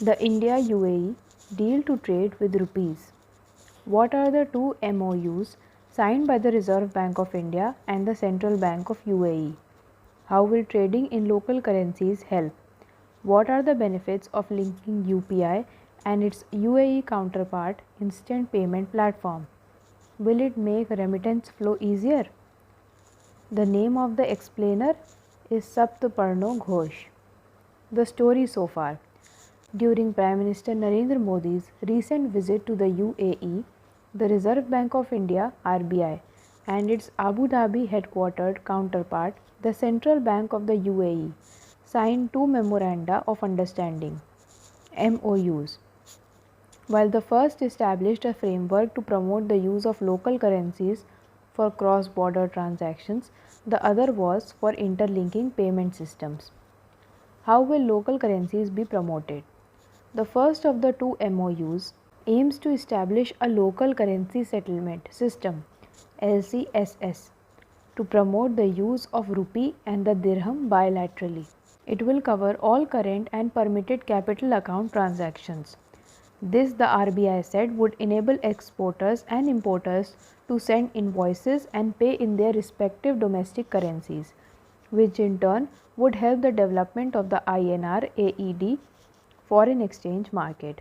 The India-UAE deal to trade with rupees. What are the two MOUs signed by the Reserve Bank of India and the Central Bank of UAE? How will trading in local currencies help? What are the benefits of linking UPI and its UAE counterpart instant payment platform? Will it make remittance flow easier? The name of the explainer is Saptaparno Ghosh. The story so far. During Prime Minister Narendra Modi's recent visit to the UAE, the Reserve Bank of India (RBI) and its Abu Dhabi headquartered counterpart, the Central Bank of the UAE, signed two Memoranda of Understanding (MOUs). While the first established a framework to promote the use of local currencies for cross-border transactions, the other was for interlinking payment systems. How will local currencies be promoted? The first of the two MOUs aims to establish a local currency settlement system (LCSS) to promote the use of rupee and the dirham bilaterally. It will cover all current and permitted capital account transactions. This, the RBI said, would enable exporters and importers to send invoices and pay in their respective domestic currencies, which in turn would help the development of the INR AED foreign exchange market.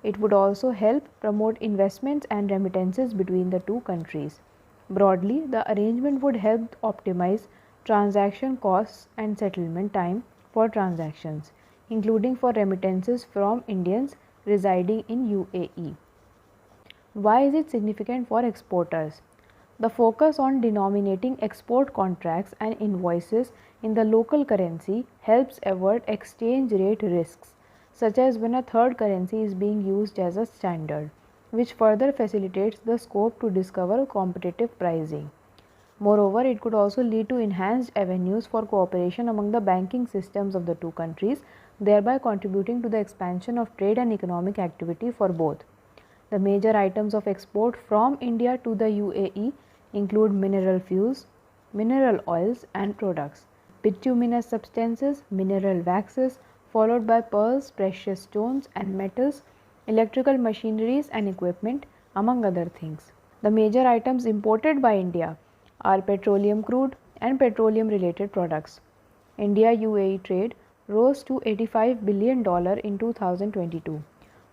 It would also help promote investments and remittances between the two countries. Broadly, the arrangement would help optimize transaction costs and settlement time for transactions, including for remittances from Indians residing in UAE. Why is it significant for exporters? The focus on denominating export contracts and invoices in the local currency helps avoid exchange rate risks, such as when a third currency is being used as a standard, which further facilitates the scope to discover competitive pricing. Moreover, it could also lead to enhanced avenues for cooperation among the banking systems of the two countries, thereby contributing to the expansion of trade and economic activity for both. The major items of export from India to the UAE include mineral fuels, mineral oils and products, bituminous substances, mineral waxes, followed by pearls, precious stones and metals, electrical machineries and equipment, among other things. The major items imported by India are petroleum crude and petroleum related products. India-UAE trade rose to $85 billion in 2022.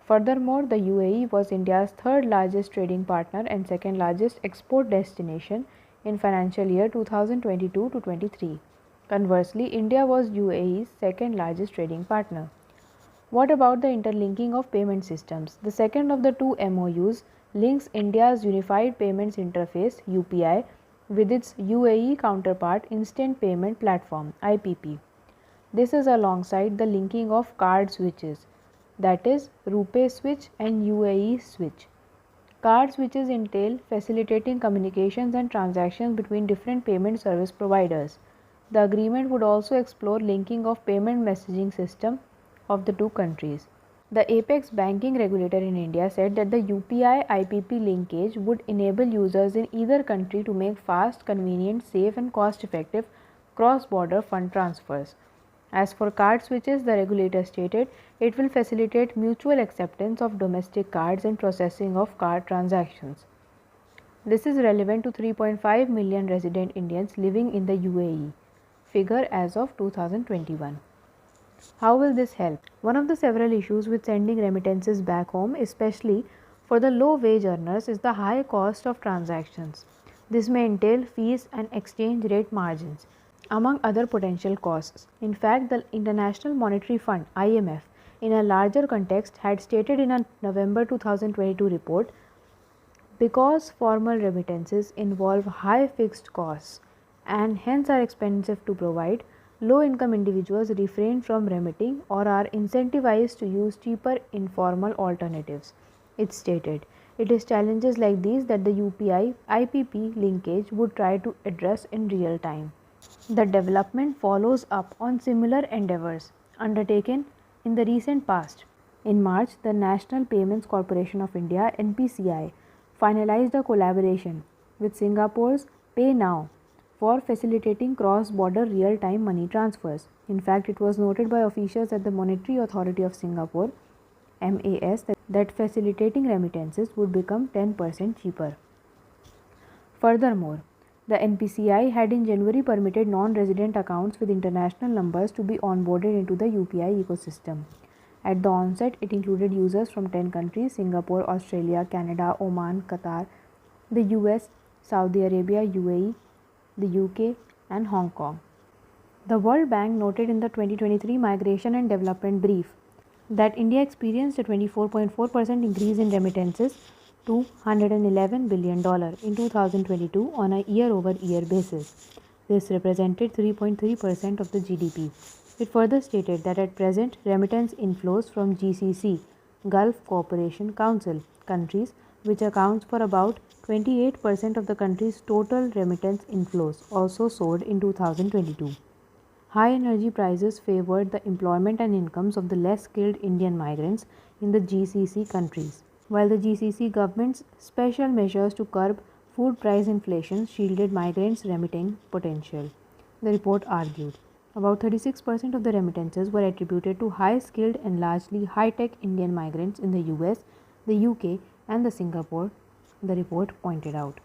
Furthermore, the UAE was India's third largest trading partner and second largest export destination in financial year 2022 to 23. Conversely, India was UAE's second largest trading partner. What about the interlinking of payment systems? The second of the two MOUs links India's Unified Payments Interface (UPI) with its UAE counterpart Instant Payment Platform (IPP). This is alongside the linking of card switches, that is, RuPay switch and UAE switch. Card switches entail facilitating communications and transactions between different payment service providers. The agreement would also explore linking of payment messaging system of the two countries. The apex banking regulator in India said that the UPI IPP linkage would enable users in either country to make fast, convenient, safe and cost-effective cross-border fund transfers. As for card switches, the regulator stated it will facilitate mutual acceptance of domestic cards and processing of card transactions. This is relevant to 3.5 million resident Indians living in the UAE, figure as of 2021. How will this help? One of the several issues with sending remittances back home, especially for the low wage earners, is the high cost of transactions. This may entail fees and exchange rate margins, among other potential costs. In fact, the International Monetary Fund (IMF), in a larger context, had stated in a November 2022 report, because formal remittances involve high fixed costs and hence are expensive to provide, low-income individuals refrain from remitting or are incentivized to use cheaper informal alternatives. It stated, it is challenges like these that the UPI IPP linkage would try to address in real time. The development follows up on similar endeavors undertaken in the recent past. In March, the National Payments Corporation of India (NPCI) finalized a collaboration with Singapore's Pay Now for facilitating cross-border real-time money transfers. In fact, it was noted by officials at the Monetary Authority of Singapore MAS that facilitating remittances would become 10% cheaper. Furthermore, the NPCI had in January permitted non-resident accounts with international numbers to be onboarded into the UPI ecosystem. At the onset, it included users from 10 countries: Singapore, Australia, Canada, Oman, Qatar, the US, Saudi Arabia, UAE, the UK, and Hong Kong. The World Bank noted in the 2023 Migration and Development Brief that India experienced a 24.4% increase in remittances to $111 billion in 2022 on a year-over-year basis. This represented 3.3% of the GDP. It further stated that at present, remittance inflows from GCC, Gulf Cooperation Council countries, which accounts for about 28% of the country's total remittance inflows, also soared in 2022. High energy prices favored the employment and incomes of the less skilled Indian migrants in the GCC countries, while the GCC government's special measures to curb food price inflation shielded migrants' remitting potential. The report argued about 36% of the remittances were attributed to high skilled and largely high tech Indian migrants in the US, the UK, and the Singapore, the report pointed out.